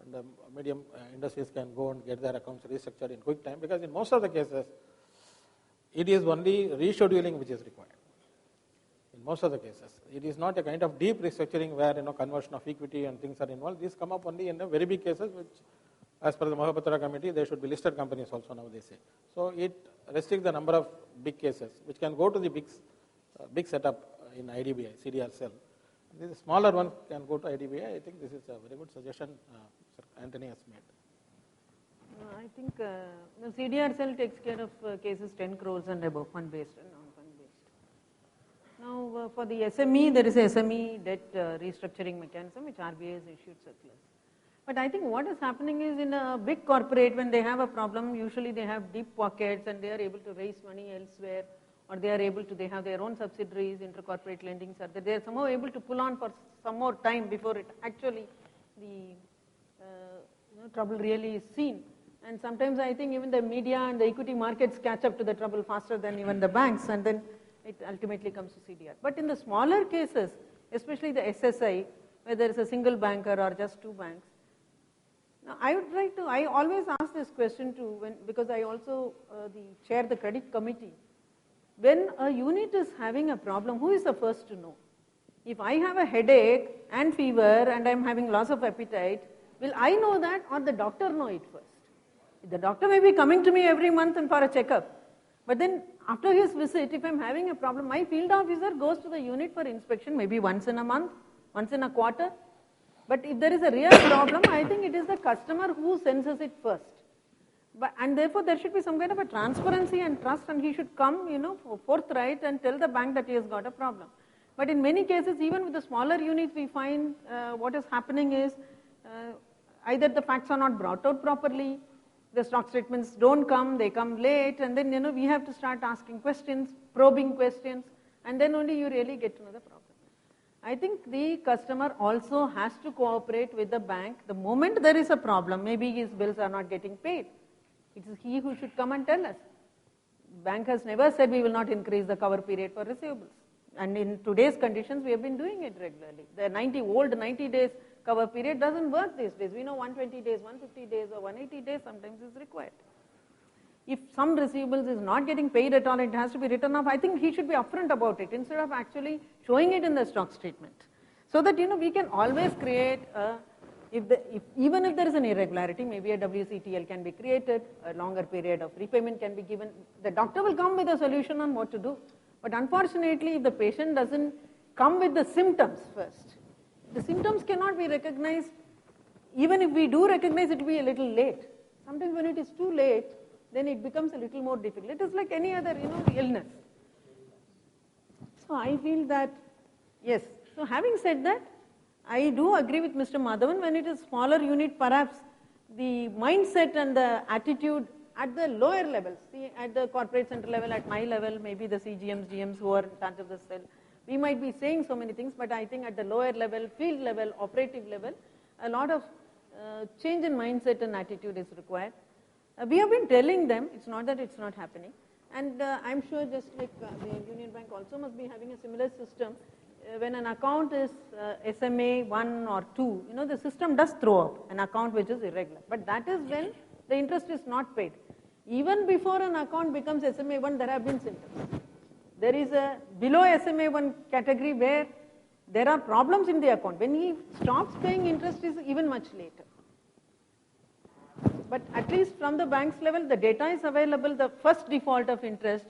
Speaker 2: and the medium industries can go and get their accounts restructured in quick time, because in most of the cases, it is only rescheduling which is required. In most of the cases, it is not a kind of deep restructuring where conversion of equity and things are involved. These come up only in the very big cases, which, as per the Mahapatra committee, they should be listed companies also now, they say. So it restricts the number of big cases, which can go to the big setup in IDBI, CDR cell. The smaller ones can go to IDBI. I think this is a very good suggestion Sir Anthony has made.
Speaker 4: I think the CDR cell takes care of cases 10 crores and above, fund-based and non-fund-based. Now, for the SME, there is a SME debt restructuring mechanism which RBI has issued circulars. But I think what is happening is, in a big corporate, when they have a problem, usually they have deep pockets and they are able to raise money elsewhere, or they are able to, they have their own subsidiaries, intercorporate lendings, or they are somehow able to pull on for some more time before it actually, the trouble really is seen. And sometimes I think even the media and the equity markets catch up to the trouble faster than even the banks, and then it ultimately comes to CDR. But in the smaller cases, especially the SSI, where there is a single banker or just two banks, now I always ask this question too, because I also chair the credit committee. When a unit is having a problem, who is the first to know? If I have a headache and fever and I'm having loss of appetite, will I know that, or the doctor know it first? The doctor may be coming to me every month and for a checkup, but then after his visit, if I'm having a problem, my field officer goes to the unit for inspection maybe once in a month, once in a quarter. But if there is a real problem, I think it is the customer who senses it first. And therefore, there should be some kind of a transparency and trust, and he should come, forthright and tell the bank that he has got a problem. But in many cases, even with the smaller units, we find what is happening is either the facts are not brought out properly, the stock statements don't come, they come late, and then we have to start asking questions, probing questions, and then only you really get to know the problem. I think the customer also has to cooperate with the bank. The moment there is a problem, maybe his bills are not getting paid, it is he who should come and tell us. Bank has never said we will not increase the cover period for receivables. And in today's conditions, we have been doing it regularly. The old 90 days cover period doesn't work these days. We know 120 days, 150 days or 180 days sometimes is required. If some receivables is not getting paid at all, it has to be written off. I think he should be upfront about it instead of actually showing it in the stock statement. So that we can always create even if there is an irregularity, maybe a WCTL can be created, a longer period of repayment can be given. The doctor will come with a solution on what to do. But unfortunately, if the patient doesn't come with the symptoms first, the symptoms cannot be recognized. Even if we do recognize, it will be a little late. Sometimes when it is too late, then it becomes a little more difficult. It is like any other, illness. So I feel that, yes. So having said that, I do agree with Mr. Madhavan. When it is smaller unit, perhaps the mindset and the attitude at the lower levels, at the corporate center level, at my level, maybe the CGMs, GMs who are in charge of the cell, We might be saying so many things, but I think at the lower level, field level, operative level, a lot of change in mindset and attitude is required. We have been telling them, it's not that it's not happening. And I'm sure just like the Union Bank also must be having a similar system. When an account is SMA 1 or 2, the system does throw up an account which is irregular. But that is when the interest is not paid. Even before an account becomes SMA 1, there have been symptoms. There is a below SMA 1 category where there are problems in the account. When he stops paying interest is even much later. But at least from the bank's level, the data is available. The first default of interest,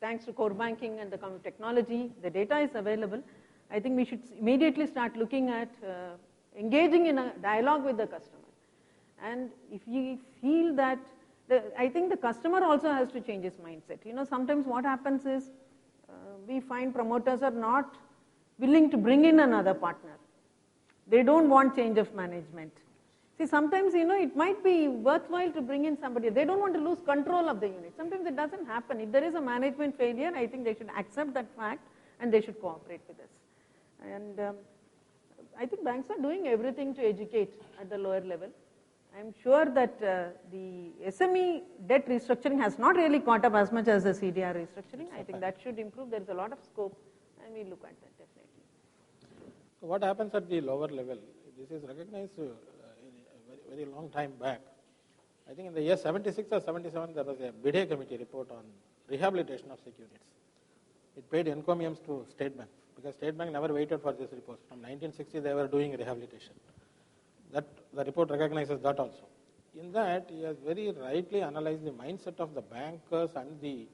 Speaker 4: thanks to core banking and the technology, the data is available. I think we should immediately start looking at engaging in a dialogue with the customer. And if you feel that, I think the customer also has to change his mindset. Sometimes what happens is we find promoters are not willing to bring in another partner. They don't want change of management. See, sometimes, it might be worthwhile to bring in somebody. They don't want to lose control of the unit. Sometimes it doesn't happen. If there is a management failure, I think they should accept that fact and they should cooperate with us. And I think banks are doing everything to educate at the lower level. I'm sure that the SME debt restructuring has not really caught up as much as the CDR restructuring. I think that should improve. There is a lot of scope, and we look at that definitely.
Speaker 2: So what happens at the lower level? This is recognized very long time back. I think in the year 76 or 77, there was a Bide committee report on rehabilitation of securities. It paid encomiums to State Bank because State Bank never waited for this report. From 1960, they were doing rehabilitation. That the report recognizes that also. In that, he has very rightly analyzed the mindset of the bankers and the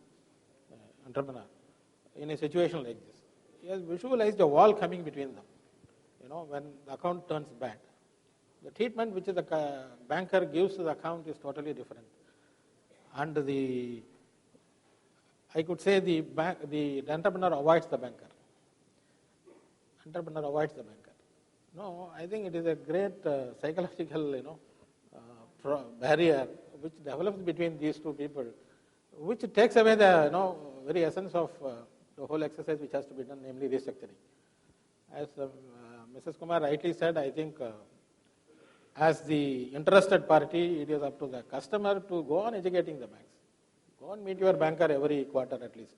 Speaker 2: entrepreneur in a situation like this. He has visualized a wall coming between them. When the account turns bad. The treatment which the banker gives to the account is totally different. And I could say the entrepreneur avoids the banker. Entrepreneur avoids the banker. No, I think it is a great psychological, barrier which develops between these two people, which takes away the, very essence of the whole exercise which has to be done, namely restructuring. As Mrs. Kumar rightly said, I think as the interested party, it is up to the customer to go on educating the banks. Go and meet your banker every quarter at least.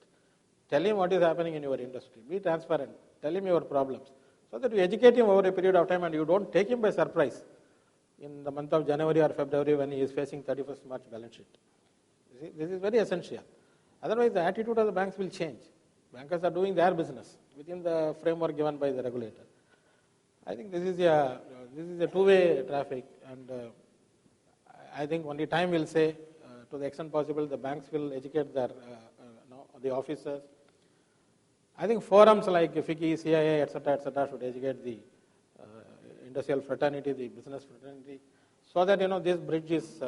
Speaker 2: Tell him what is happening in your industry. Be transparent. Tell him your problems. So that you educate him over a period of time and you don't take him by surprise in the month of January or February when he is facing 31st March balance sheet. This is very essential. Otherwise, the attitude of the banks will change. Bankers are doing their business within the framework given by the regulator. I think this is a two-way traffic, and I think only time will say, to the extent possible, the banks will educate the officers. I think forums like FICCI, CIA, etc., should educate the industrial fraternity, the business fraternity, so that this bridge is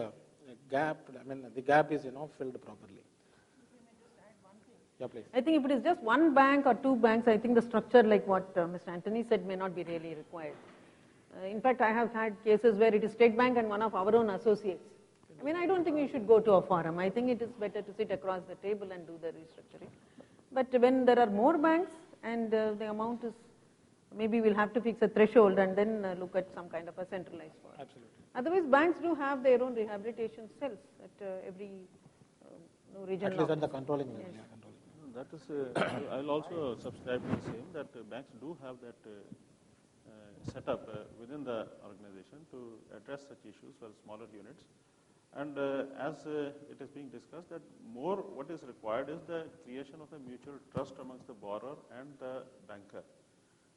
Speaker 2: gapped. I mean, the gap is filled properly. Yeah, please.
Speaker 4: I think if it is just one bank or two banks, I think the structure like what Mr. Anthony said may not be really required. In fact, I have had cases where it is State Bank and one of our own associates. I mean, I don't think we should go to a forum. I think it is better to sit across the table and do the restructuring. But when there are more banks and the amount is, maybe we'll have to fix a threshold and then look at some kind of a centralized forum.
Speaker 2: Absolutely.
Speaker 4: Otherwise, banks do have their own rehabilitation cells at every regional
Speaker 2: At least at the
Speaker 4: office.
Speaker 2: controlling level.
Speaker 4: Yes.
Speaker 2: Yeah, controlling.
Speaker 5: That is, I'll also subscribe to the same, that banks do have that setup within the organization to address such issues for smaller units. And as it is being discussed, that more what is required is the creation of a mutual trust amongst the borrower and the banker.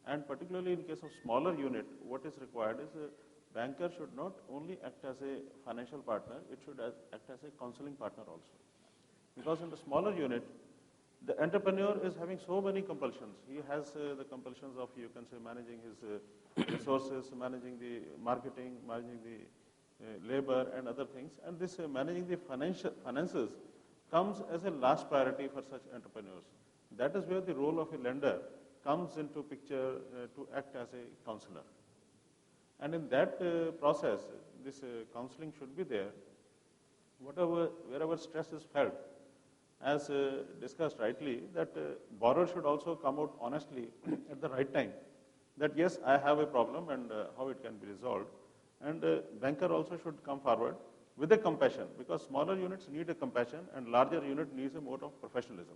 Speaker 5: And particularly in case of smaller unit, what is required is a banker should not only act as a financial partner, it should act as a counseling partner also. Because in the smaller unit, the entrepreneur is having so many compulsions. He has the compulsions of, you can say, managing his resources, managing the marketing, managing the labor and other things. And this managing the finances comes as a last priority for such entrepreneurs. That is where the role of a lender comes into picture to act as a counselor. And in that process, this counseling should be there. Wherever stress is felt, as discussed rightly, that borrower should also come out honestly at the right time, that yes, I have a problem and how it can be resolved. And banker also should come forward with a compassion, because smaller units need a compassion and larger unit needs a mode of professionalism.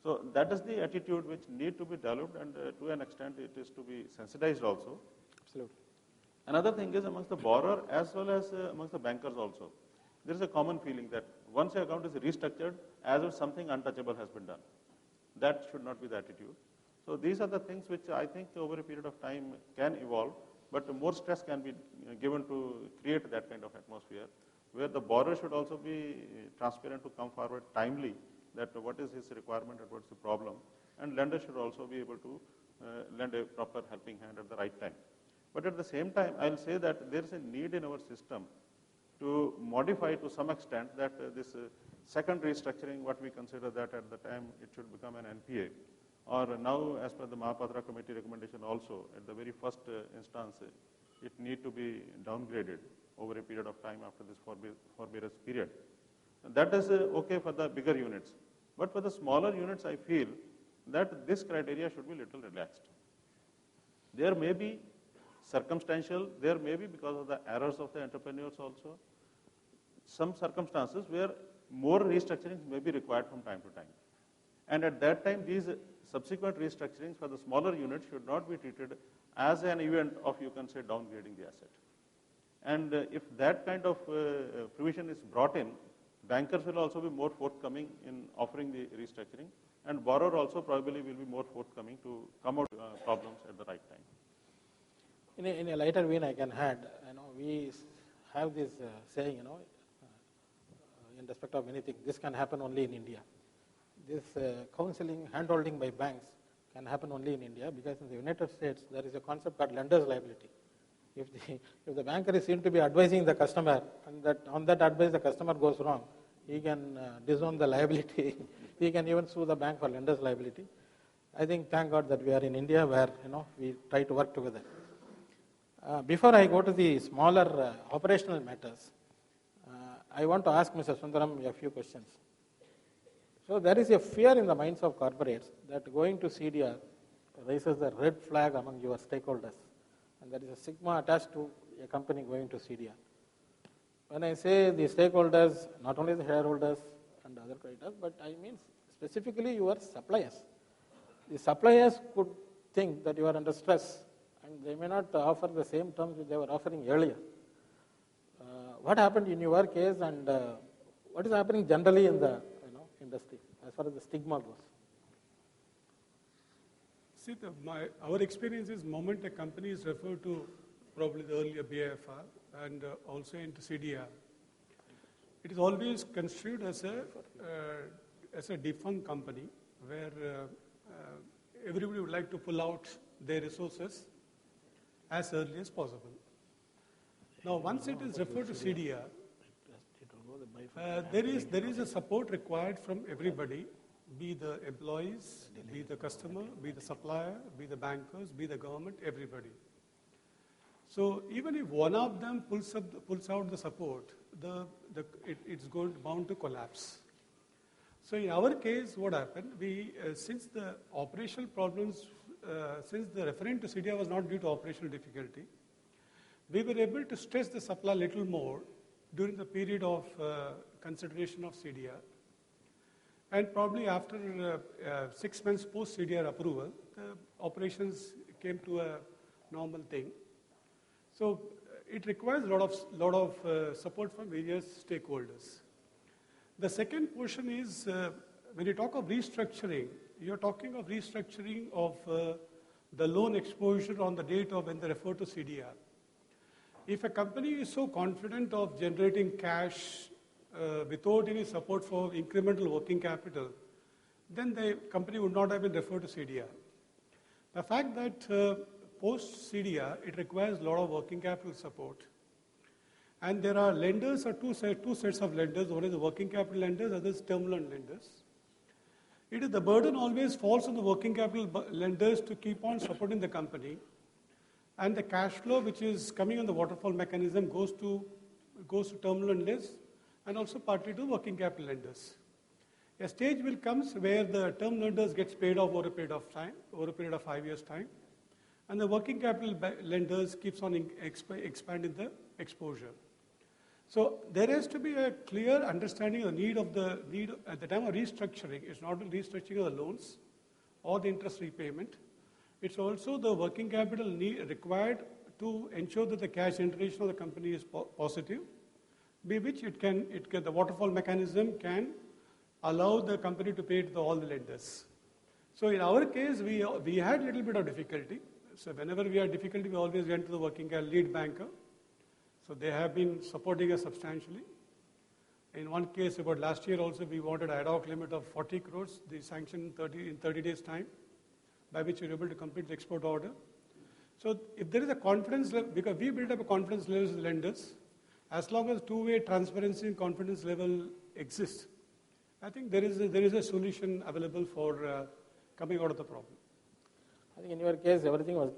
Speaker 5: So that is the attitude which need to be developed, and to an extent it is to be sensitized also.
Speaker 2: Absolutely.
Speaker 5: Another thing is amongst the borrower as well as amongst the bankers also. There is a common feeling that once your account is restructured, as if something untouchable has been done. That should not be the attitude. So these are the things which I think over a period of time can evolve, but more stress can be given to create that kind of atmosphere, where the borrower should also be transparent to come forward timely, that what is his requirement and what's the problem, and lender should also be able to lend a proper helping hand at the right time. But at the same time, I'll say that there is a need in our system to modify to some extent that this second restructuring, what we consider that at the time it should become an NPA, or now as per the Mahapatra committee recommendation also, at the very first instance, it need to be downgraded over a period of time after this forbearance period. And that is okay for the bigger units. But for the smaller units, I feel that this criteria should be little relaxed. There may be circumstantial, there may be because of the errors of the entrepreneurs also, some circumstances where more restructurings may be required from time to time. And at that time, these subsequent restructurings for the smaller units should not be treated as an event of, you can say, downgrading the asset. And if that kind of provision is brought in, bankers will also be more forthcoming in offering the restructuring, and borrower also probably will be more forthcoming to come out problems at the right time.
Speaker 2: In a lighter vein, I can add, we have this saying, in respect of anything, this can happen only in India. This counseling, handholding by banks can happen only in India, because in the United States, there is a concept called lender's liability. If the banker is seen to be advising the customer, and that on that advice the customer goes wrong, he can disown the liability. He can even sue the bank for lender's liability. I think, thank God that we are in India, where we try to work together. Before I go to the smaller operational matters, I want to ask Mr. Sundaram a few questions. So there is a fear in the minds of corporates that going to CDR raises the red flag among your stakeholders, and there is a stigma attached to a company going to CDR. When I say the stakeholders, not only the shareholders and other creditors, but I mean specifically your suppliers. The suppliers could think that you are under stress, and they may not offer the same terms which they were offering earlier. What happened in your case, and what is happening generally in the industry as far as the stigma goes?
Speaker 6: See, our experience is moment a company is referred to probably the earlier BIFR and also into CDR, it is always construed as a defunct company where everybody would like to pull out their resources as early as possible. Now, once it is referred to CDR, there is a support required from everybody, be the employees, be the customer, be the supplier, be the bankers, be the government, everybody. So even if one of them pulls out the support, it's bound to collapse. So in our case, what happened? Since the operational problems, since the referring to CDR was not due to operational difficulty, we were able to stress the supply a little more during the period of consideration of CDR. And probably after 6 months post CDR approval, the operations came to a normal thing. So it requires a lot of support from various stakeholders. The second portion is when you talk of restructuring, you're talking of restructuring of the loan exposure on the date of when they refer to CDR. If a company is so confident of generating cash without any support for incremental working capital, then the company would not have been referred to CDR. The fact that post CDR, it requires a lot of working capital support. And there are lenders, or two sets of lenders. One is the working capital lenders, other is term loan lenders. The burden always falls on the working capital lenders to keep on supporting the company. And the cash flow which is coming on the waterfall mechanism goes to term loan lenders and also partly to working capital lenders. A stage will come where the term lenders gets paid off over a period of time, over a period of 5 years' time, and the working capital lenders keeps on expanding the exposure. So there has to be a clear understanding of the need at the time of restructuring. It's not only restructuring of the loans or the interest repayment. It's also the working capital need required to ensure that the cash generation of the company is positive, by which the waterfall mechanism can allow the company to pay to all the lenders. So in our case, we had a little bit of difficulty. So whenever we had difficulty, we always went to the working capital lead banker. So they have been supporting us substantially. In one case, about last year also, we wanted ad hoc limit of 40 crores. They sanctioned in 30 days' time, by which we were able to complete the export order. So if there is a confidence level, because we built up a confidence level with lenders, as long as two-way transparency and confidence level exists, I think there is a solution available for coming out of the problem.
Speaker 2: I think in your case, everything was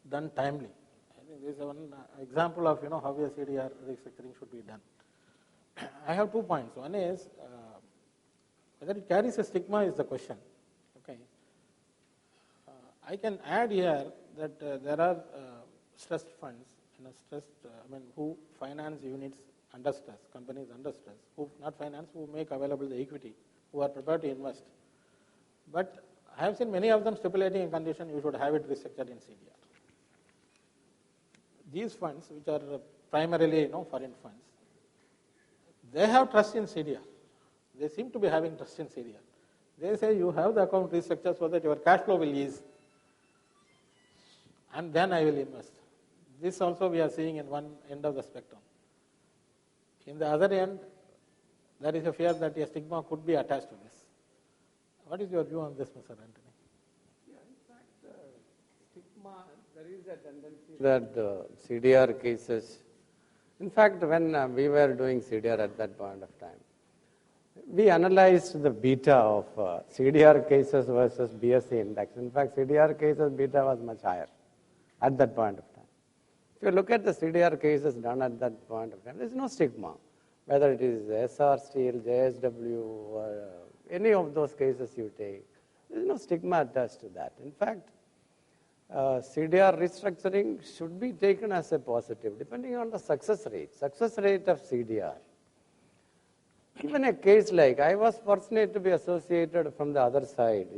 Speaker 2: done timely. I think this is one example of how a CDR restructuring should be done. I have 2 points. One is whether it carries a stigma is the question. Okay. I can add here that there are stressed funds, who finance units under stress, companies under stress, who not finance, who make available the equity, who are prepared to invest. But I have seen many of them stipulating a condition you should have it restructured in CDR. These funds, which are primarily foreign funds, they have trust in CDR. They seem to be having trust in CDR. They say you have the account restructured so that your cash flow will ease, and then I will invest. This also we are seeing in one end of the spectrum. In the other end, there is a fear that a stigma could be attached to this. What is your view on this, Mr. Antony?
Speaker 3: Yeah, in fact, stigma, there is a tendency that CDR cases, in fact, when we were doing CDR at that point of time, we analyzed the beta of CDR cases versus BSE index. In fact, CDR cases beta was much higher at that point of time. If you look at the CDR cases done at that point of time, there is no stigma, whether it is SR Steel, JSW, or any of those cases you take. There is no stigma attached to that. In fact, CDR restructuring should be taken as a positive, depending on the success rate of CDR. Even a case like, I was fortunate to be associated from the other side,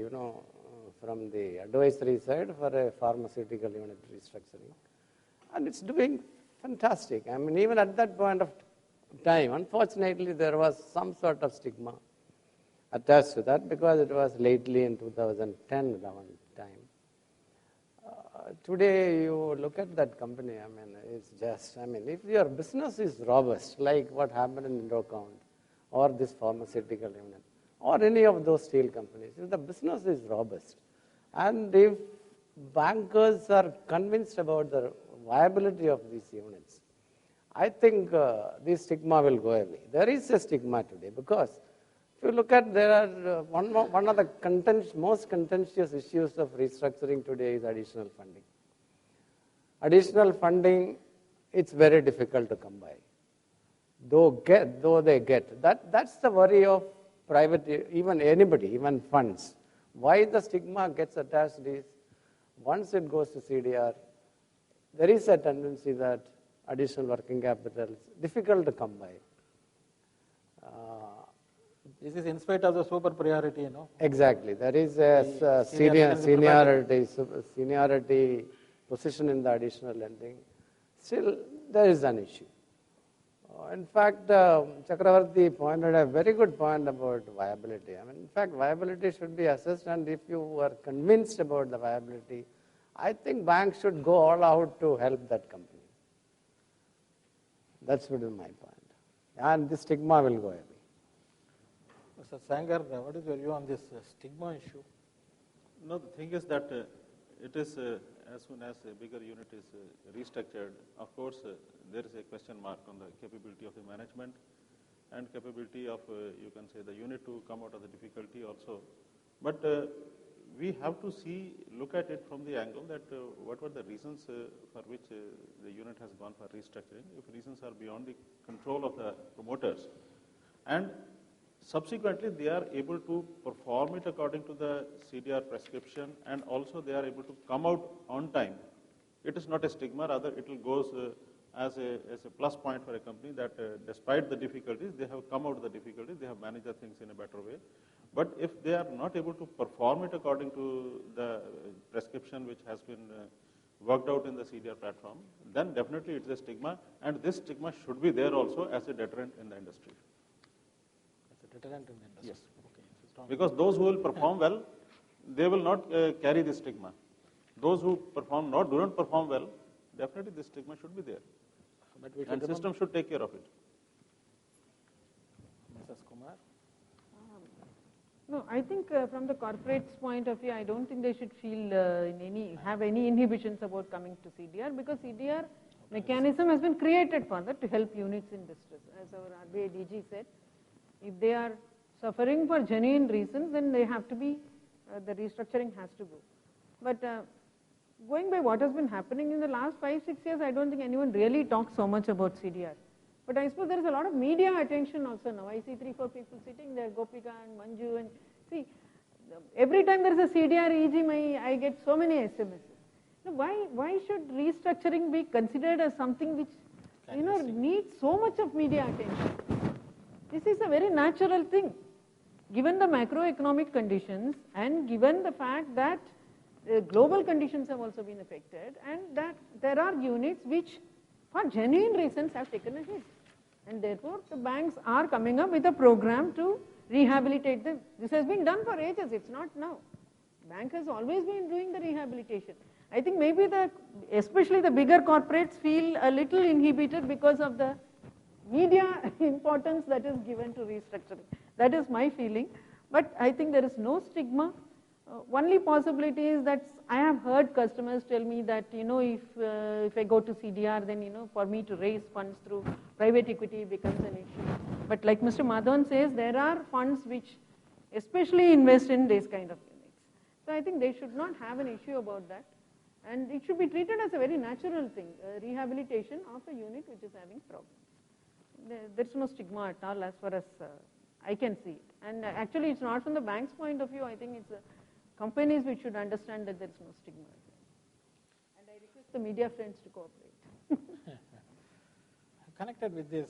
Speaker 3: from the advisory side for a pharmaceutical unit restructuring. And it's doing fantastic. Even at that point of time, unfortunately, there was some sort of stigma attached to that because it was lately in 2010 around time. Today, you look at that company, it's just, if your business is robust, like what happened in Indocount, or this pharmaceutical unit, or any of those steel companies, if the business is robust, and if bankers are convinced about the viability of these units, I think this stigma will go away. There is a stigma today because if you look at, there are one of the most contentious issues of restructuring today is additional funding. Additional funding, it's very difficult to come by. Though they get. That's the worry of private, even anybody, even funds. Why the stigma gets attached is, once it goes to CDR, there is a tendency that additional working capital is difficult to come by.
Speaker 2: This is in spite of the super priority,
Speaker 3: Exactly. There is a seniority position in the additional lending. Still, there is an issue. In fact, Chakravarti pointed a very good point about viability. In fact, viability should be assessed, and if you are convinced about the viability, I think banks should go all out to help that company. That's what is my point. And the stigma will go away.
Speaker 2: Mr. Sanger, what is your view on this stigma issue?
Speaker 5: No, the thing is that it is as soon as a bigger unit is restructured, of course, there is a question mark on the capability of the management and capability of, you can say, the unit to come out of the difficulty also. But we have to look at it from the angle that what were the reasons for which the unit has gone for restructuring. If reasons are beyond the control of the promoters, and Subsequently, they are able to perform it according to the CDR prescription, and also they are able to come out on time. It is not a stigma, rather it will goes as a plus point for a company that despite the difficulties, they have come out of the difficulties, they have managed the things in a better way. But if they are not able to perform it according to the prescription which has been worked out in the CDR platform, then definitely it's a stigma, and this stigma should be there also as a deterrent in the industry.
Speaker 2: Deterrent in the industry.
Speaker 5: Yes.
Speaker 2: Okay.
Speaker 5: Because those who will perform well, they will not carry this stigma. Those who do not perform well, definitely this stigma should be there.
Speaker 2: But we
Speaker 5: And system should take care of it.
Speaker 2: Mrs. Kumar?
Speaker 4: No, I think from the corporate's point of view, I don't think they should feel have any inhibitions about coming to CDR, because CDR mechanism has been created for that to help units in distress. As our RBI DG said, if they are suffering for genuine reasons, then they have to be, the restructuring has to go. But going by what has been happening in the last 5-6 years, I don't think anyone really talks so much about CDR. But I suppose there is a lot of media attention also now. I see 3-4 people sitting there, Gopika and Manju, and see, every time there is a CDR EG, I get so many SMSs. Now, why should restructuring be considered as something which needs so much of media attention? This is a very natural thing. Given the macroeconomic conditions and given the fact that global conditions have also been affected, and that there are units which for genuine reasons have taken a hit. And therefore, the banks are coming up with a program to rehabilitate them. This has been done for ages, it's not now. Bank has always been doing the rehabilitation. I think maybe especially the bigger corporates feel a little inhibited because of the media importance that is given to restructuring. That is my feeling. But I think there is no stigma. Only possibility is that I have heard customers tell me that, if I go to CDR, then, for me to raise funds through private equity becomes an issue. But like Mr. Madhavan says, there are funds which especially invest in this kind of units. So I think they should not have an issue about that. And it should be treated as a very natural thing, rehabilitation of a unit which is having problems. There's no stigma at all as far as I can see it. And actually, it's not from the bank's point of view. I think it's companies which should understand that there's no stigma. And I request the media friends to cooperate.
Speaker 2: Connected with this,